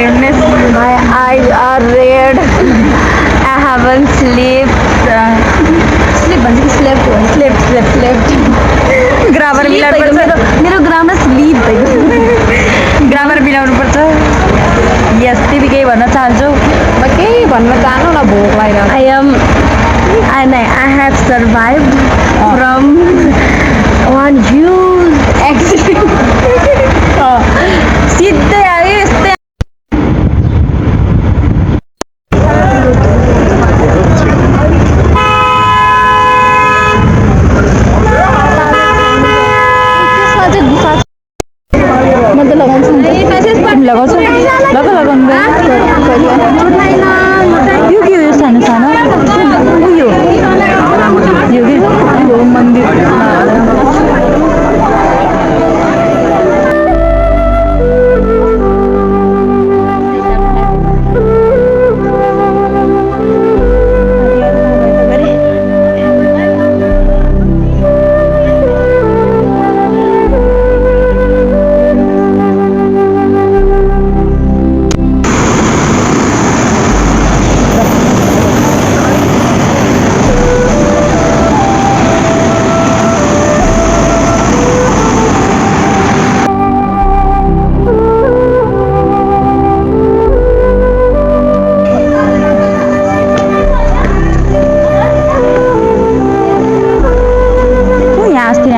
tiredness. My eyes are red. I haven't slept. Sleep भन्छ कि slept हो Slept. Grammar मिलाउनु पर्छ मेरो ग्रामर स्लिप भएको ग्रामर मिलाउनु पर्छ यस तिमी केही भन्न चाहन्छौ म केही भन्न चाहनु न भोक लागिरहेको I have survived from one huge accident. सिधै आयो यस्तै म त लगाउँछु नि तिमी लगाउँछौ लगाउनु यो के हो यो सानो सानो उयो यो के यो मन्दिर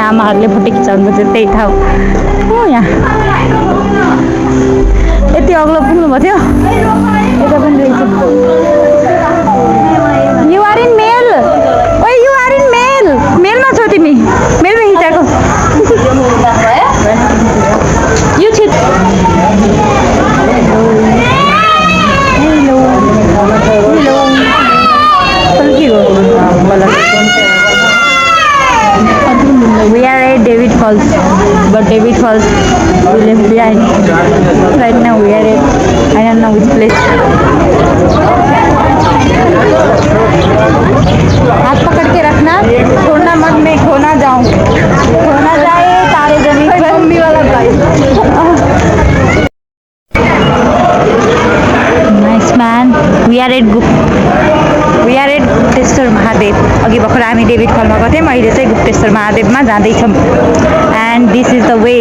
आमाहरूले फोटो खिचाउनु पर्छ त्यही ठाउँ हो यहाँ यति अग्लो पुग्नुभएको थियो यता पनि रहेछ युआर इन मेल ओ युआर इन मेल मेलमा छौ तिमी मेलमा खिचाएको यो छिट हेलो के हो We are at David Falls, but David Falls we left behind. Right now we are at I don't know which place. हाथ पकड़ के रखना, छोड़ना मत, मैं खोना जाऊं, खोना जाए तारे जमीन पर। मम्मी वाला भाई। Nice man. We are at Gupteshwar Mahadev अघि भर्खर हामी डेभिड फलमा गएको थियौँ अहिले चाहिँ गुप्तेश्वर महादेवमा जाँदैछौँ and this is the way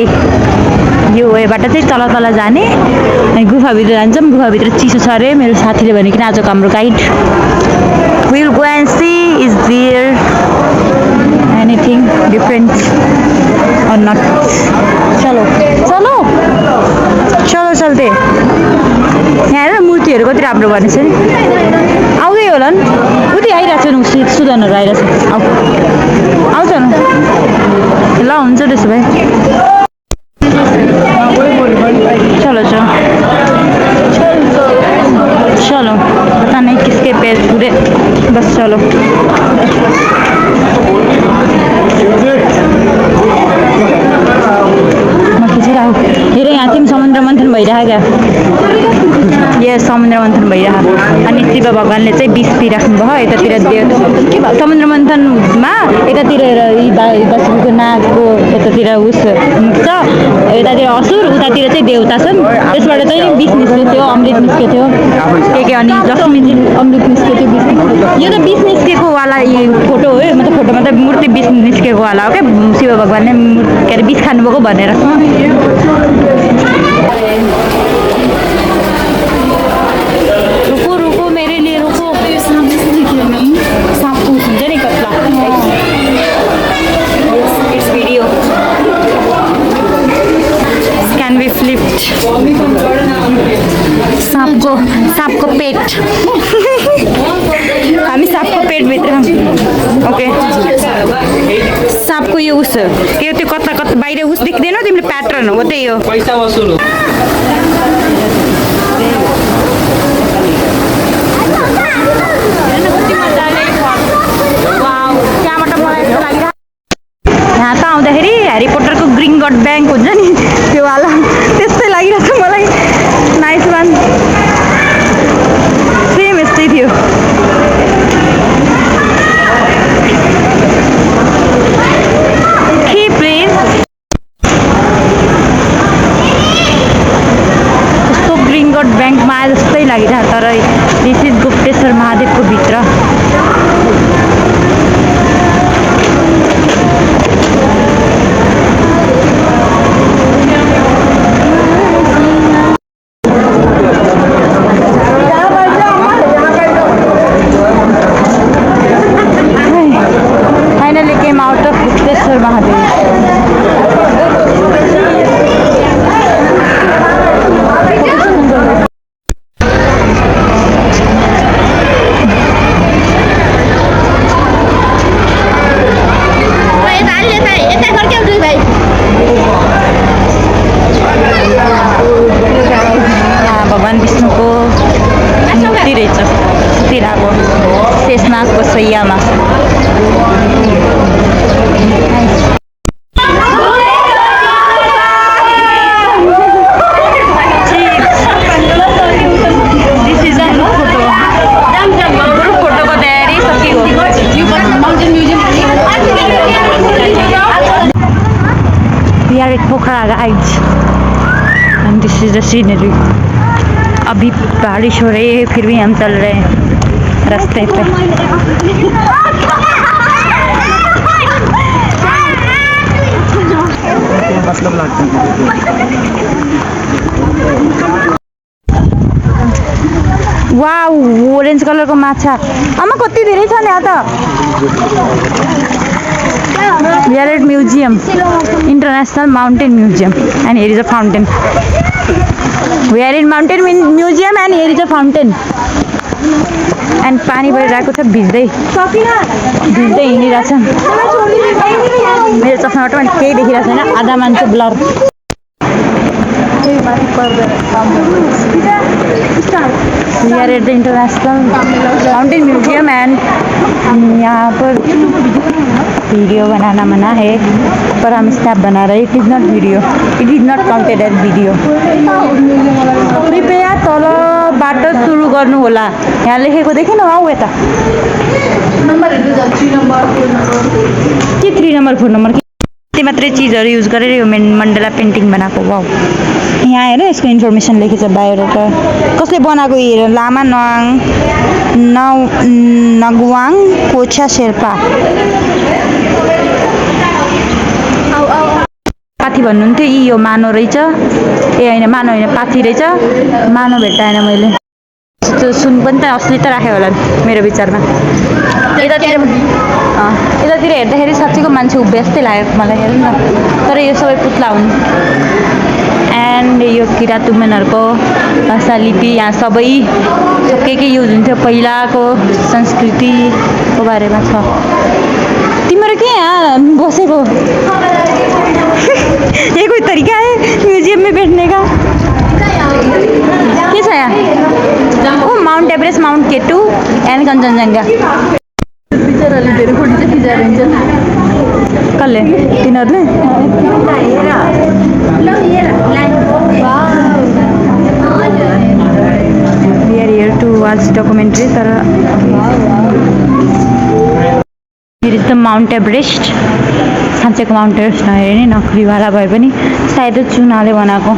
यो वेबाट चाहिँ तल तल जाने अनि गुफाभित्र जान्छौँ गुफाभित्र चिसो छ अरे मेरो साथीले भनेको आजको हाम्रो guide will go and see is there anything different or not चलो चलो चलो चल्ते यहाँ हेर मूर्तिहरू कति राम्रो भनेछ नि आउँदै होला नि उति आइरहेको छ नि सुजनहरू आइरहेको छ आउँछ न ल हुन्छ त्यसो भए चलो चलो चलो पता नहीं किसके पैर पूरे बस चलो म खिचिरहेको हेर यहाँ तिमी समुद्र मन्थन भइरहेको क्या यहाँ समुद्र मन्थन भइरहेको अनि शिव भगवान्ले चाहिँ विष पिराख्नु भयो यतातिर देव समुद्र मन्थनमा यतातिर बसेको नागको यतातिर उस छ यतातिर असुर उतातिर चाहिँ देवता छन् त्यसबाट चाहिँ विष निस्केको थियो अमृत निस्केको थियो के अनि लक्ष्मीजी अमृत निस्केको थियो विष यो त विष निस्केको वाला फोटो हो मतलब फोटोमा त मूर्ति विष निस्केको वाला हो क्या शिव भगवान्ले के अरे विष खानुभएको भनेर रुको रुको मेरे लिए रुको सांप पूछ हुन्छ नि कत्ला it's video can be flipped साँपको पेट हामी साँपको पेटभित्र ओके साँपको यो उस के त्यो कता कता बाहिर उस देख्दैन तिमीले प्याटर्न हो त्यही हो पैसा वसुल हो यहाँ त आउँदाखेरि ह्यारी पोटरको ग्रिन गट ब्याङ्क हुन्छ नि त्यो वाला त्यस्तै लागिरहेको छ मलाई नाइस वान सेम यस्तै थियो ब्याङ्कमा आए जस्तै लागिरहेको तर दिस इज गुप्तेश्वर महादेवको भित्र। Finally came out of Guप्तेश्वर Mahadev. यहाँ भगवान् विष्णुको मूर्ति रहेछ सुतिरहेको शेषनागको शैयामा। This is a group photo. Group photo को तयारी सकियो। We are at Pokhara guys and this is the scenery। अभी बारिश हो रही है फिर भी हम चल रहे हैं रास्ते पे। वाउ ओरेन्ज कलरको माछा आमा कति धेरै छ नि यहाँ त। We are at museum, International Mountain Museum, and here is a fountain. We are in mountain museum and here is a fountain. And पानी भइरहेको छ भिज्दै भिज्दै हिँडिरहेछ। मेरो चस्माबाट पनि केही देखिरहेको छैन आधा मान्छे blur. We are at the International Mountain Museum and यहाँ पर वीडियो बनाना मना है पर हम स्नैप बना रहे। It is not video, it is not counted as video. कृपया तलबाट सुरु गर्नु होला यहाँ लेखेको देखेन आऊ यता के 3 नम्बर 4 नम्बर के मात्रै चिजहरू युज गरेर यो मण्डला पेन्टिङ बनाएको। वाउ यहाँ हेर यसको इन्फर्मेसन लेखेको छ बायोडाटा कसले बनाएको हेर लामा नगुवाङ पोछा शेर्पा। पाथी भन्नुहुन्थ्यो यी यो मानो रहेछ ए होइन मानो होइन पाथी रहेछ मानो भेट्टाएन मैले। सुन पनि त असली त राख्यो होला मेरो विचारमा। यतातिर हेर्दाखेरि साँच्चैको मान्छे उभिए जस्तै लाग्यो मलाई हेर्नु न तर यो सबै पुत्ला हुन्। एन्ड यो किरात वुमेनहरूको भाषा लिपि यहाँ सबै के युज हुन्थ्यो पहिलाको संस्कृतिको बारेमा छ। तिम्रो के यहाँ बसेको ये कोई तरीका है म्यूजियम में बैठने का? के छ यहाँ? ओ mount Everest, mount K two and Kanchenjunga. बिचराले धेरै फोटो चाहिँ खिचाइरहन्छ। कसले? तिनीहरूले? We are here to watch documentary तर here is the Mount Everest। साँच्चैको माउन्ट एभरेस्ट नहेरे नि नक्कलीवाला भए पनि सायद चुनाले बनाएको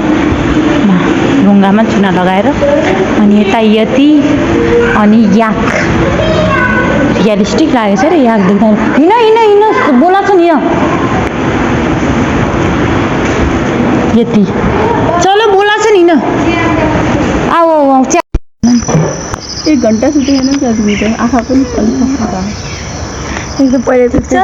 ढुङ्गामा चुना लगाएर। अनि यता यति अनि याक रियलिस्टिक लागेको छ र याक देख्दा हिँड हिँड हिँड बोलाएको छ नि यो यति चलो बोलाएको छ नि हिँड आऊ आऊ आऊ 1 घन्टा सुतेन सक्ने त आँखा पनि चल्छ एकदम पहिले सुत्छ।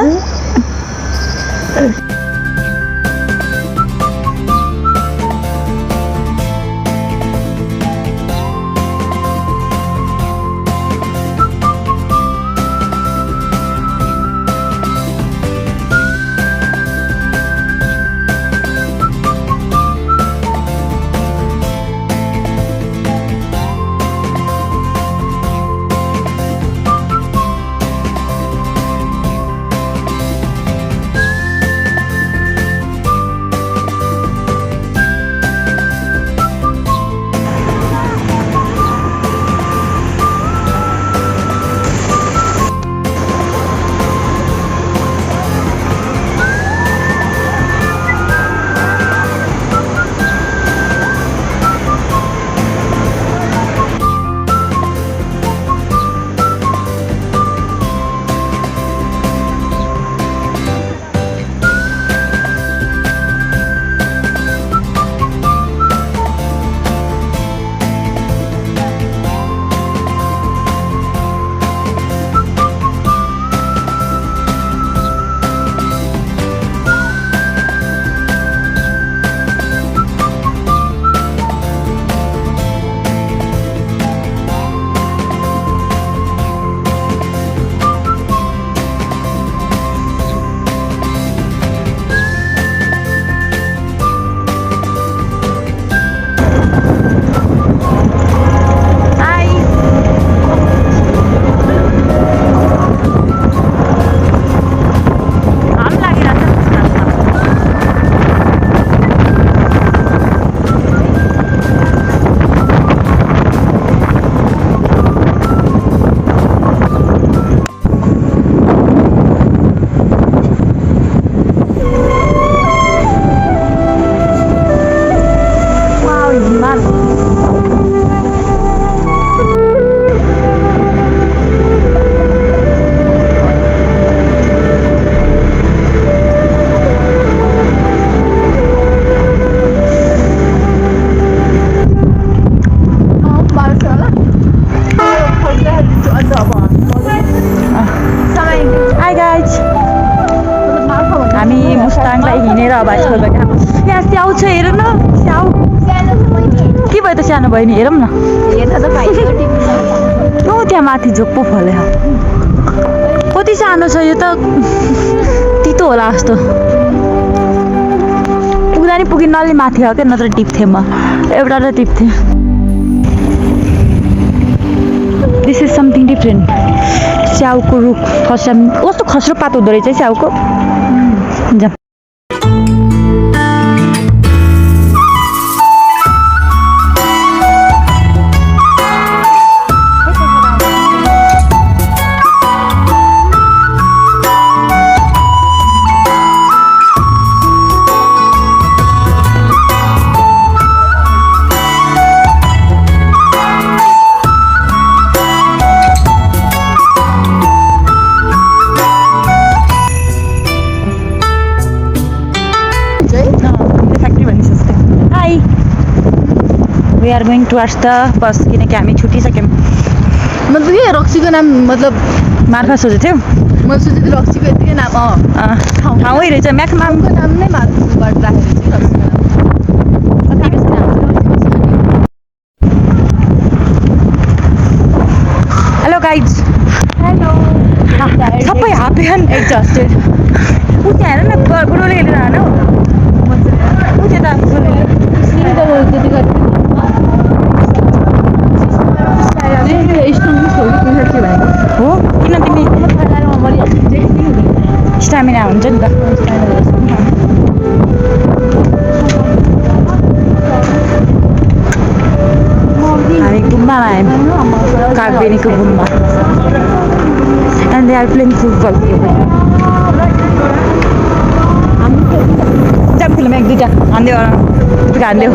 स्याउ छ हेर न स्याउ के भयो त सानो भयो नि हेरौँ न त्यहाँ माथि झोप्पो फल्यो कति सानो छ यो त तितो होला जस्तो पुग्दा नि पुगिन अलि माथि हो क्या नत्र टिप्थेँ म एउटा र टिप्थेँ दिस इज समथिङ डिफ्रेन्ट स्याउको रुख खस्रो कस्तो खस्रो पात हुँदो रहेछ स्याउको जाऊँ We are going towards the bus किनकि हामी छुटिसक्यौँ मतलब के रक्सीको नाम मतलब मार्फत सोचेको थियौँ म सोचेको थिएँ रक्सीको यतिकै नाम ठाउँै रहेछ म्याक्मामको नाम नै मार्फबाट राखेको चाहिँ रक्सीको हेलो गाइज हेलो सबै हापी एक्जस्टेड ऊ त्यहाँ हेर न बुढोले हेरेर हान हौ ऊ त्यता हो किन तिमी स्टामिना हुन्छ नि त हामी गुम्बामा आयौँ कागबेनीको गुम्बा and they are playing football जाम फिल्म एक दुईवटा हानिदेऊ हानिदेऊ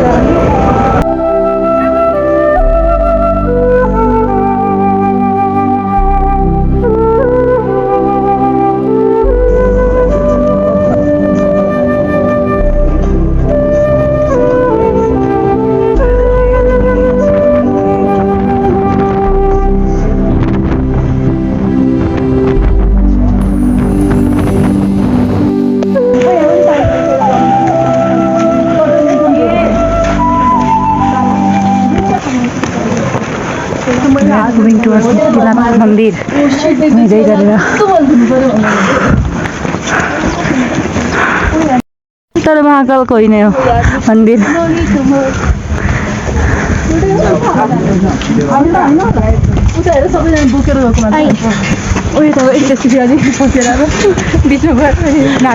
Going towards Muktinath मन्दिर हिँड्दै गरेर तर महाकालको होइन यो मन्दिर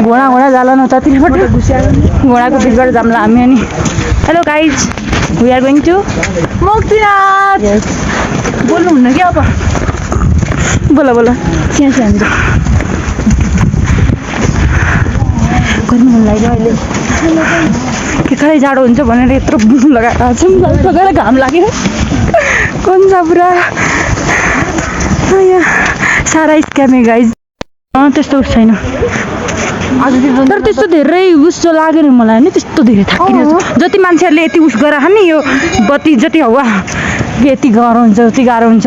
घोडा घोडा जाला नतातिरबाट घोडाको बिचबाट जाम्ला हामी अनि hello guys we are going to Muktinath बोल्नुहुन्न क्या अब बोला बोला त्यहाँ चाहिँ हामीले गर्नु मन लाग्यो अहिले के कहिले जाडो हुन्छ भनेर यत्रो लगाएको छौँ लगाएर घाम लाग्यो कुन छ पुरा यहाँ सारा स्क्यामे गाइज त्यस्तो उस छैन तर त्यस्तो धेरै उस लागेन मलाई नि त्यस्तो धेरै थाकिने जति मान्छेहरूले यति उस गराख नि यो बत्ती जति हावा यति गाह्रो हुन्छ उति गाह्रो हुन्छ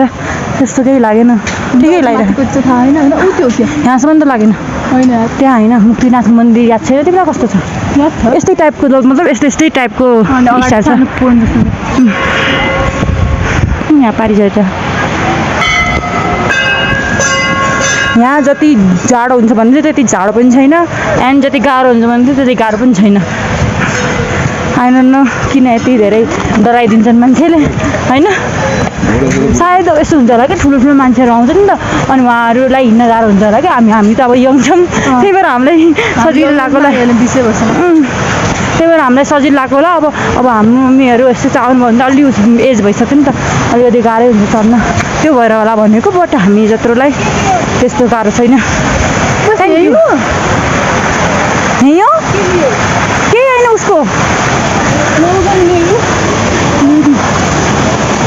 त्यस्तो केही लागेन ठिकै लागिरहेको यहाँसम्म त लागेन होइन त्यहाँ होइन मुक्तिनाथ मन्दिर याद छैन तिमीलाई कस्तो छ यस्तै टाइपको मतलब यस्तै टाइपको इच्छा छ यहाँ पारिजाइछ यहाँ जति जाडो हुन्छ भने चाहिँ त्यति जाडो पनि छैन एन्ड जति गाह्रो हुन्छ भने चाहिँ त्यति गाह्रो पनि छैन आएन न किन यति धेरै डराइदिन्छन् मान्छेले होइन सायद यस्तो हुन्छ होला कि ठुलो ठुलो मान्छेहरू आउँछ नि त अनि उहाँहरूलाई हिँड्न गाह्रो हुन्छ होला कि हामी त अब यङ छौँ त्यही भएर हामीलाई सजिलो लाग्यो होला त्यही भएर हामीलाई सजिलो लाग्यो होला अब हामीहरू यस्तो चाहनु भने त अलि एज भइसक्यो नि त अलिकति गाह्रै हुन्छ चढ्न त्यो भएर होला भनेको बट हामी जत्रोलाई त्यस्तो गाह्रो छैन केही होइन उसको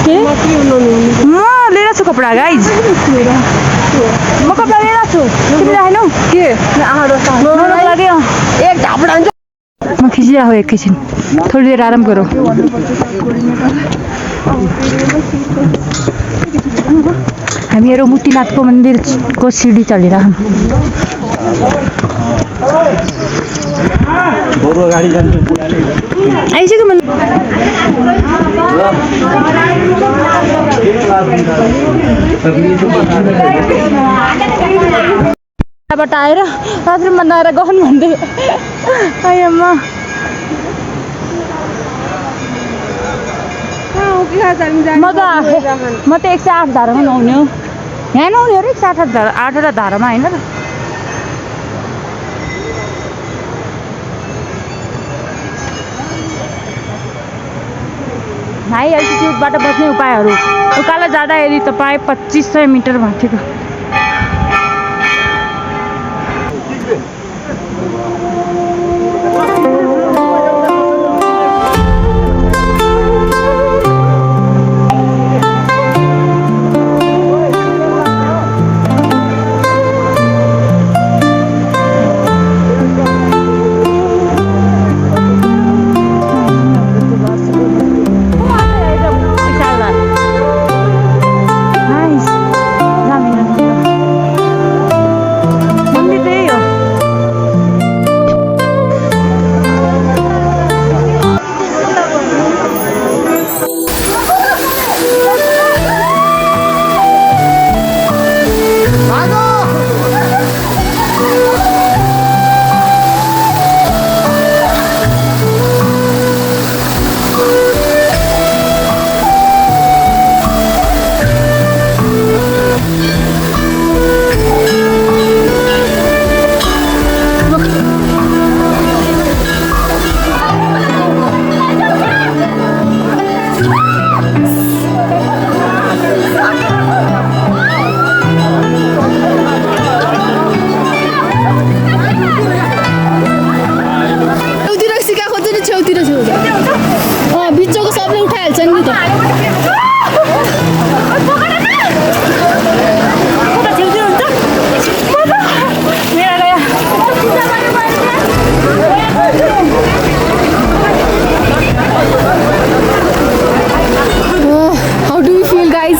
म लिएर छु कपडा गाइज म कपडा लिएर छु तिमीले आएनौ के म खिचिरहेको एकैछिन थोरै देर आराम गरौँ हामीहरू मुक्तिनाथको मन्दिरको सिडी चढिरहौँ गाडी जान्छ आइसक्यो मैले बाट आएर बाथरुममा नआएर गहन भन्दै आइम्मा म त 108 धारामा नआउने हो यहाँ नआउने हो र 108 धारामा होइन र हाई एल्टिट्युडबाट बच्ने उपायहरू उकालो जाँदा यदि तपाईँ 2500 मिटर माथिको बिचको सबले उठाइहाल्छ नि त how do you feel guys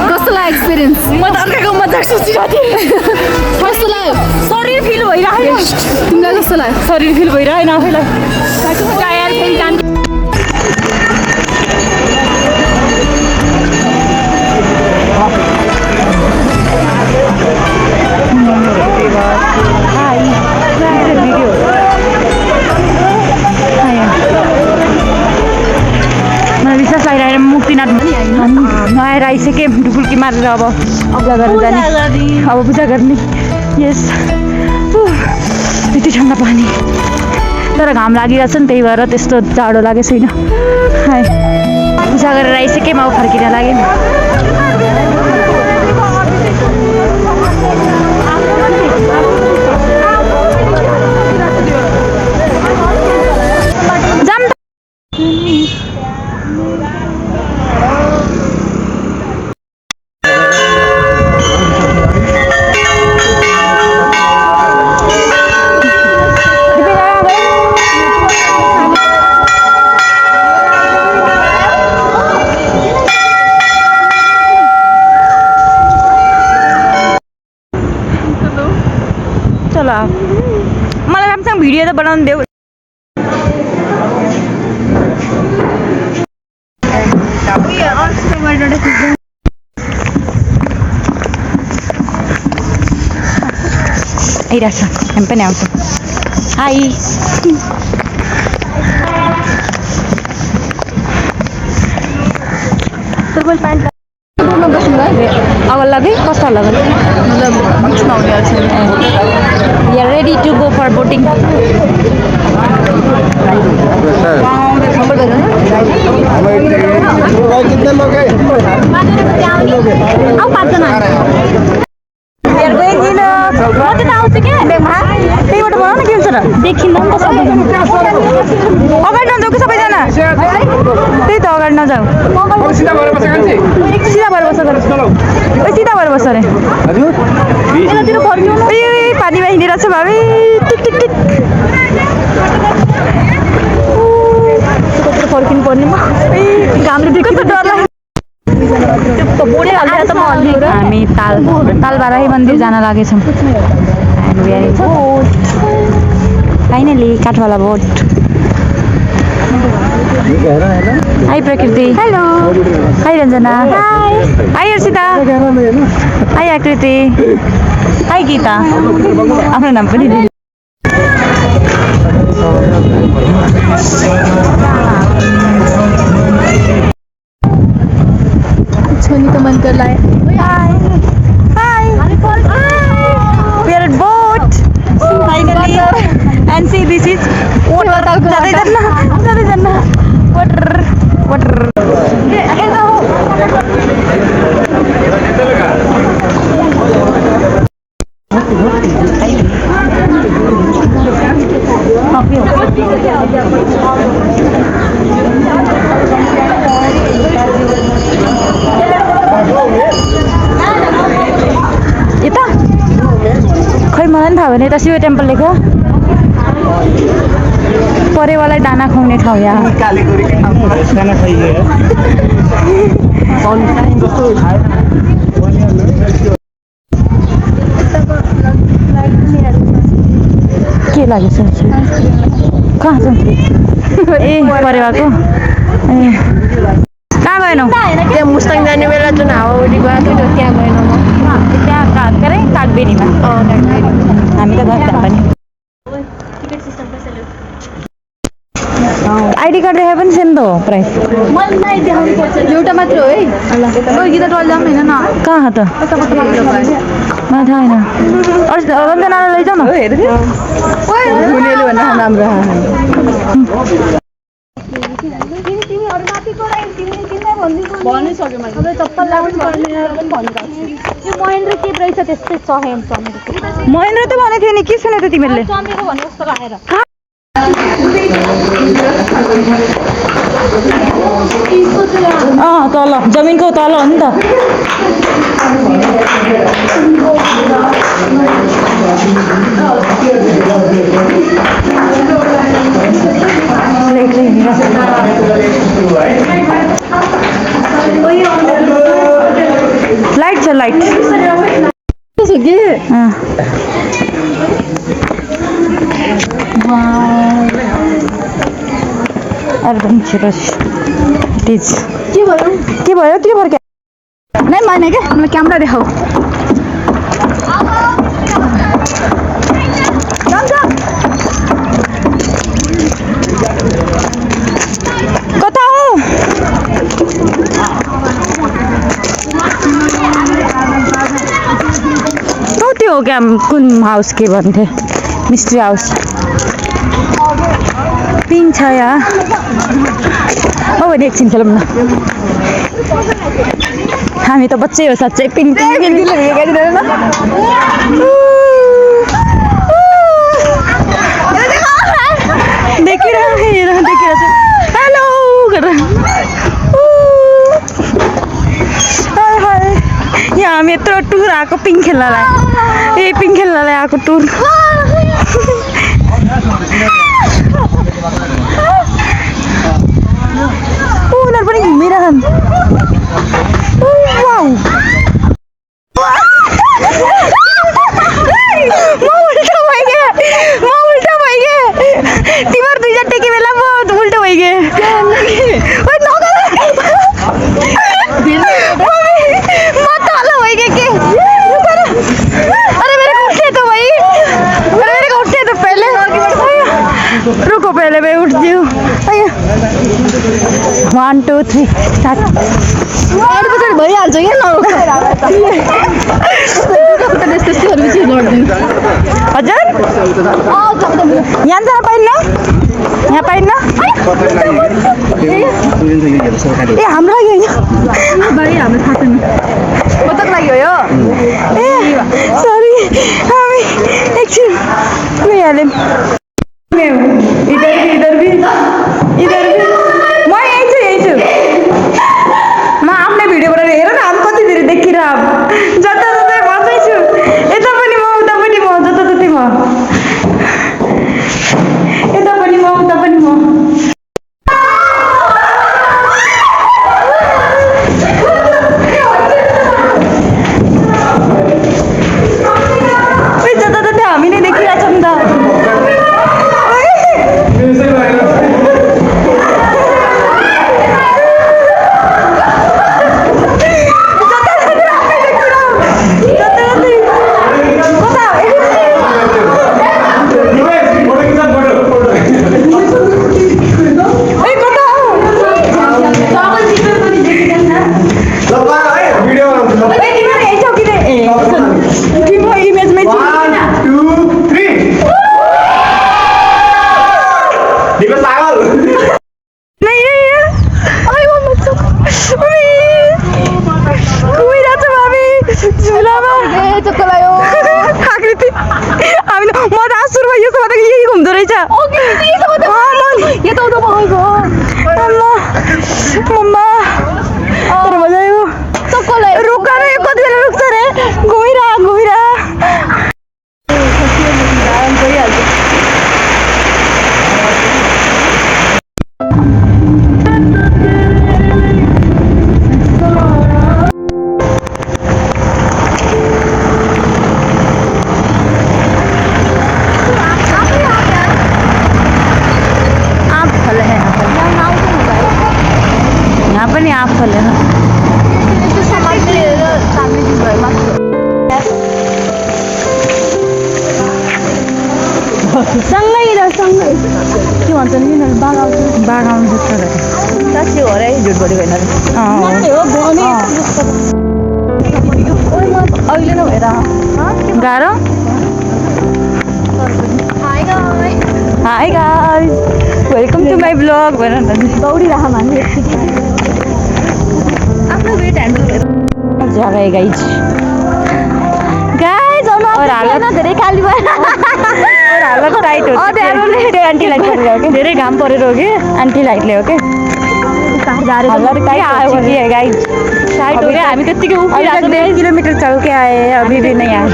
कस्तो लाग्यो एक्सपिरियन्स म त अर्काको मजाक सोचिरहेको थिएँ कस्तो लाग्यो शरीर फिल भइरहेको तिमीलाई कस्तो लाग्यो शरीर फिल भइरहेन आफैलाई विश्वास लागिरहेर मुक्तिनाथ नआएर आइसकेँ डुबुल्की मारेर अब अग्ला गरेर जाने अब पूजा गर्ने यस यति ठन्डा पानी तर घाम लागिरहेछ नि त्यही भएर त्यस्तो जाडो लागेको छैन पूजा गरेर आइसकेँ अब फर्किन लागेँ चलो मलाई राम्रोसँग भिडियो त बनाउनु देऊ आइरहेछ हामी पनि आउँछौँ हाई अगल लगे कस्तो लगे या ready to go for boating त्यहीबाट बनाउन के हुन्छ र देखिँदा नि त सबैजना अगाडि नजाऊ कि सबैजना त्यही त अगाडि नजाऊ सिधा भएर बस सिधा भएर बस अरे पानीमा हिँडिरहेको छ भावी टिक टिक टिक फर्किनु पर्ने घामले देख्छ डर हामी तालबाराही मन्दिर जान लागेछौँ फाइनली काठवाला बोट हाई प्रकृति hello hi Ranjana high Harshita high आकृति हाई गीता आफ्नो नाम पनि दिनु छोनी तो मन कर लाए Hi. We are at boat. Finally. And see, this is water. Jade janna. Water. यता खै मलाई पनि थाहा भएन यता शिव टेम्पल लेख्यो परेवालाई दाना खुवाउने ठाउँ यहाँ के लाग्यो सोच्छु कहाँ छ ए परेवाको ए कहाँ गएनौ त्यहाँ मुस्ताङ जाने बेला जुन हावाहुरी गएको थियो त्यहाँ गएन म त्यहाँ कागबेरीमा हामी त गयौँ त्यहाँ पनि आइडी कार्ड देखाए पनि सेम त हो प्राइस एउटा मात्र हो है गीता टोल जाऊँ होइन न कहाँ त मलाई थाहा छैन रञ्जनालाई लैजाऊ न भनिसक्यो मैले चप्पल लगाउनु पर्ने पनि भनिरहेको छु यो महेन्द्र के रहेछ त्यस्तै छ हेम महेन्द्र त भनेको थियो नि के छैन त तिमीहरूले चमेको भने जस्तो लागेर तल जमिनको तल हो नि त लाइट छ लाइट एकदम छिटो तिज के भयो के फर्क्यो नै माने क्या मलाई क्यामेरा देखाऊ कता हो त्यो हो क्या कुन हाउस के भन्थे मिस्ट्री हाउस पिङ छ यहाँ हो भने एकछिन खेलौँ न हामी त बच्चै हो साँच्चै पिङ देखिरहेको हेलो गरेर यहाँ हामी यत्रो टुर आएको पिङ खेल्नलाई पिङ खेल्नलाई आएको टुर उनीहरू पनि घुमिरहन् म उल्टा भइगएँ तिमीहरू दुईजना टेके बेला म उल्टा भइगएँ म तल भइगएँ के अरे मेरे को उठे तो भाई मेरे को उठे तो पहले रुको पहले मैं उठ जाऊँ 1 2 3 स्टार्ट पछाडि भइहाल्छ क्या हजुर यहाँ जान पाइन्न यहाँ पाइन्न ए हाम्रो लागि होइन कताको लागि हो यो ए सरी हामी एकछिन गइहाल्यौँ इधर भी म यही छु म आफ्नै भिडियो बनाएर हेर न हामी कति धेरै देखिरह जताततै बस्दै छु यता पनि म उता पनि म जताततै म यता पनि म उता पनि म जताततै हामी नै देखिरहेछौँ त रहेछ यताउता भएको मम्मा तर मजा आयो रुक न यो कति बेला रुक्छ रे घुमिरा यहाँ पनि आँप फलेन सँगै के भन्छ नि बाघ आउँछ साँच्ची हो रे झुट बोलेको होइन अहिले नै भएर गाह्रो hi guys welcome to my blog भनेर दौडिरह मान्छे आफ्नो वेट ह्यान्डल जग्गा गाइज और हालत धेरै काली भयो और हालत टाइट हो त्यो एन्टी लाइट गरेर हो कि धेरै घाम परेर हो कि एन्टी लाइटले हो कि हालत टाइट आयो गाइज टाइट हो गया हामी त्यतिकै उभिरहेको 1 किलोमिटर चल के आए अभी भी नहीं आए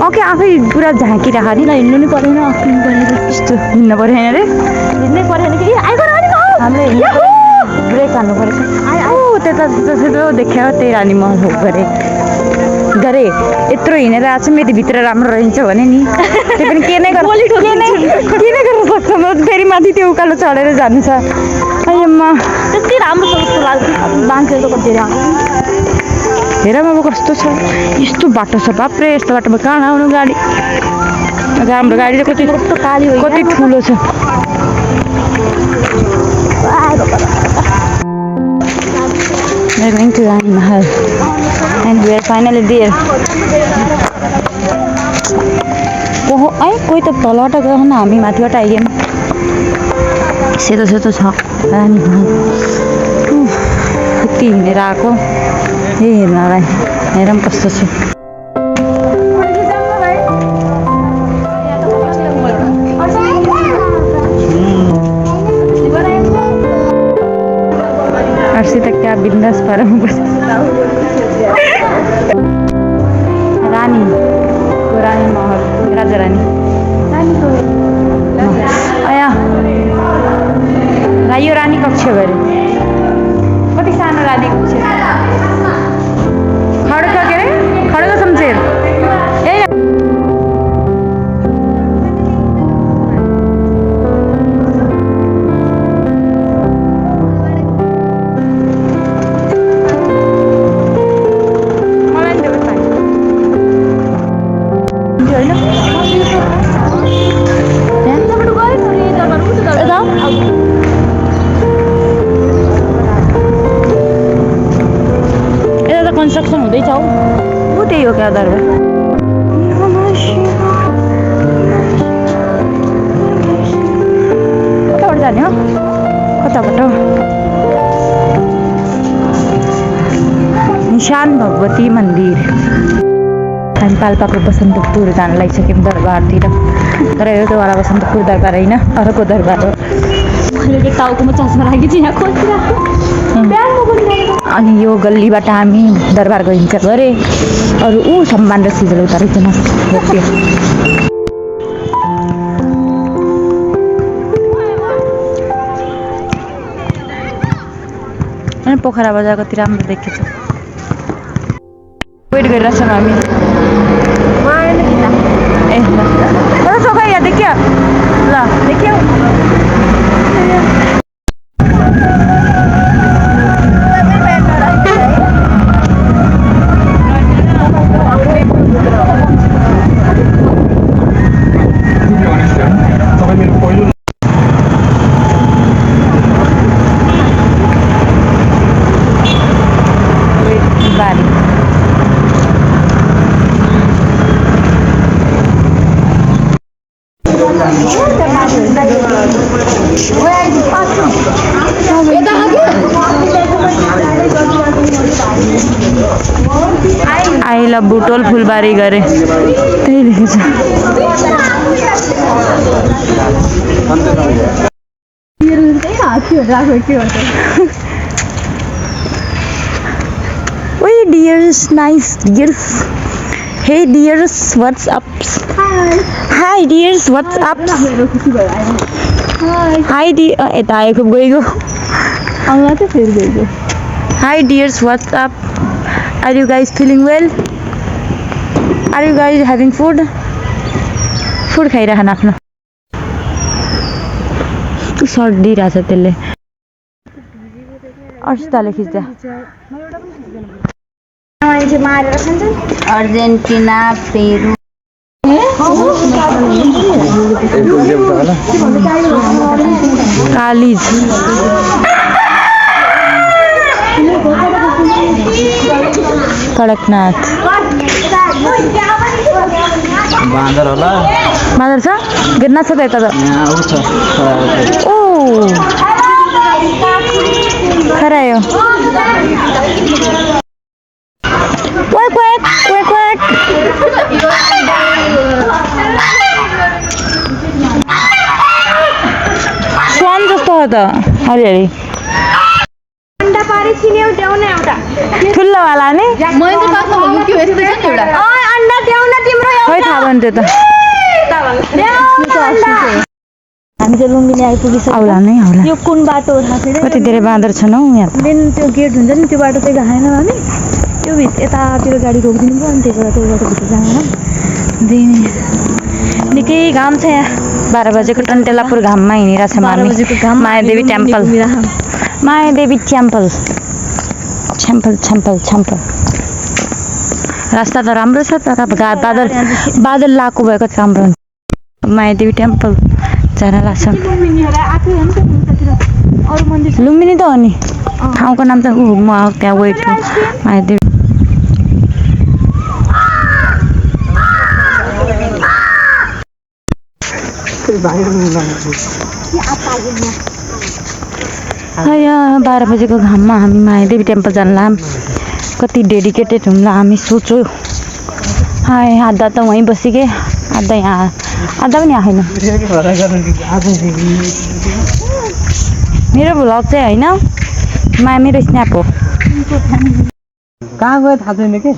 ओके आफै पुरा झाँकिरहेको नि हिँड्नु नि परेन अक्लिनु परेन यस्तो हिँड्नु पऱ्यो होइन रे हिँड्नै परेन कि हामीले ब्रेक हान्नु परेछ त्यता जस्तो देख्यो त्यही रानी महल हो गरे यत्रो हिँडेर आएको छु मेदीभित्र राम्रो रहन्छ भने नि त्यो पनि के नै गर्न सक्छ म फेरि माथि त्यो उकालो चढेर जानु छ अयम्मा त्यति राम्रो छ जस्तो लाग्छ मान्छेहरू त कति हेर अब कस्तो छ यस्तो बाटो छ बाप्रे यस्तो बाटोमा कहाँ आउनु गाडी हाम्रो गाडी चाहिँ कति ठुलो छ We're going to Rani Mahal and we are finally there. कोही त तलबाट गयो न हामी माथिबाट आइगयौँ सेतो छ रानी महल कति हिँडेर आएको हेर्नलाई हेरौँ कस्तो छ अर्सित क्या बिन्दास पारा रानी महल राजा रानी यो रानी कक्ष गरे कति सानो रानी कक्ष खड्ग के अरे खड्ग शमशेर ए कन्स्ट्रक्सन हुँदैछ हौ ऊ त्यही हो क्या दरबार कताबाट जाने हो कताबाट निशान भगवती मन्दिर हामी पाल्पाको बसन्तपुर जान लागिसक्यौँ दरबारतिर तर एउटावाला बसन्तपुर दरबार होइन अर्को दरबार हो मैले टाउकोमा चस्मा राखेको छु यहाँ खोजिरहेको अनि यो गल्लीबाट हामी दरबार गइन्छ गरे अरू ऊ सम्मान र सिजल उता रहेछ अनि पोखरा बजार कति राम्रो देखेछ वेट गरिरहेको छौँ हामी ए ल चोखा यहाँ देखियो ल देखियो आई लभ बुटोल फुलबारी गरे त्यही लेखेछ Oi dears, nice dears. Hey dears, what's up? Hi dears, what's up? Hi dear, यता आएको गएको. Hi dears, what's up? Are you guys feeling well? Are you guys having food? Food खाइरहन आफ्नो. सर्दी रहेछ त्यसले. अर्सिताले खिच्दा. अर्जेन्टिना पेरू कालिज. कडकनाथ. बाँदर होला बाँदर छ गिर्ना छ त यता त. यहाँ आउँछ ओ खरायो. Quack quack quack quack. Swan जस्तो हो त हरिहरि. ठुलोवाला नि मैले त बाख्रा भन्नु के यस्तो छ नि एउटा अन्डा देउन तिम्रो खै थाहा भयो नि त्यो त. हामी चाहिँ लुम्बिनी आइपुगिसक्यो. आउला नै आउला. यो कुन बाटो हो थाहा छैन. कति धेरै बाँदर छन् हौ यहाँ. मेन त्यो गेट हुन्छ नि त्यो बाटो चाहिँ गएनौँ हामी. त्यो यतातिर गाडी रोकिदिनु भयो अनि त्यही भएर त्यो बाटो भित्र जाँदैन. निकै घाम छ यहाँ. 12 बजेको टन्टेलापुर घाममा हिँडिरहेछ हामी. मायादेवी टेम्पल. मायादेवी टेम्पल. छम्पल. रास्ता त राम्रो छ तर बादल लाएको भएको राम्रो हुन्छ. मायादेवी टेम्पल जान लाग्छ. लुम्बिनी त हो नि. ठाउँको नाम त म त्यहाँ वेट मायादेवी. यहाँ 12 बजेको घाममा हामी मायादेवी टेम्पल जानला. कति डेडिकेटेड हुन्ला हामी सोचो. हाय आधा त वहीँ बसिके आधा यहाँ आधा पनि आएन. मेरो भ्लग चाहिँ होइन मेरो स्न्याप हो. कहाँ गयो थाहा छैन के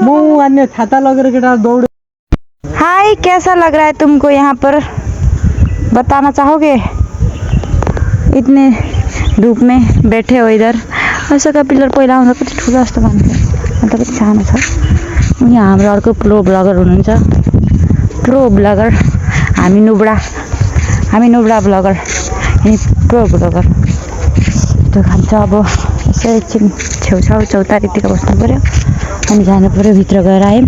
म अन्य छाता लगेर केटा दौड. हाय कैसा लग रहा है तुमको यहाँ पर बताना चाहोगे. इतने धूप में बैठे हो इधर. अशोका पिलर पहिला आउँदा कति ठुलो जस्तो मान्थ्यो अन्त कति सानो छ. यहाँ हाम्रो अर्को प्रो ब्लगर हुनुहुन्छ. प्रो ब्लगर हामी नुब्रा ब्लगर अनि प्रो ब्लगर. त्यो खान्छ अब यसो एकछिन छेउछाउ चौतारीतिर बस्नु पऱ्यो अनि जानु पऱ्यो. भित्र गएर आयौँ.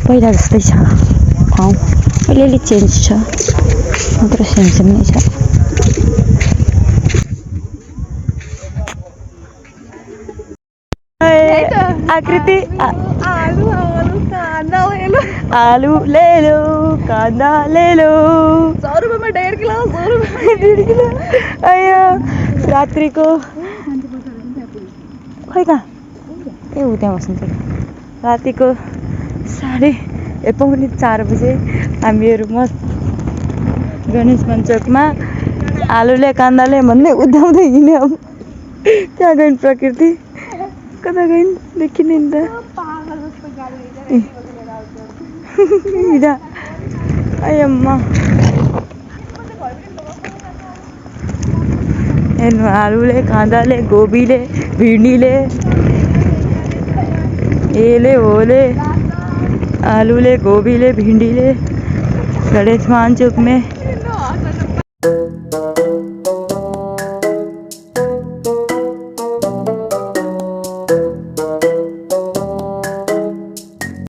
पहिला जस्तै छ ठाउँ. अलिअलि चेन्ज छ मात्र सेम नै छ. आकृति आलू ले लो कांदा ले लो. 100 रुपैयाँमा 1.5 किलो 100 किलो. अयो रात्रिको खै कहाँ ए ऊ त्यहाँ बस्नु थियो. रातिको 3:45 बजे हामीहरू मस्त गणेश मञ्चकमा आलुले कान्दाले भन्दै उदाउँदै हिँड्यौँ. त्यहाँ गइन् प्रकृति कता गइन् देखिने नि त. अयम्मा हेर्नु आलुले काँदाले गोबीले भिन्डीले एले होले आलूले गोबीले भिंडीले गणेश मञ्चक में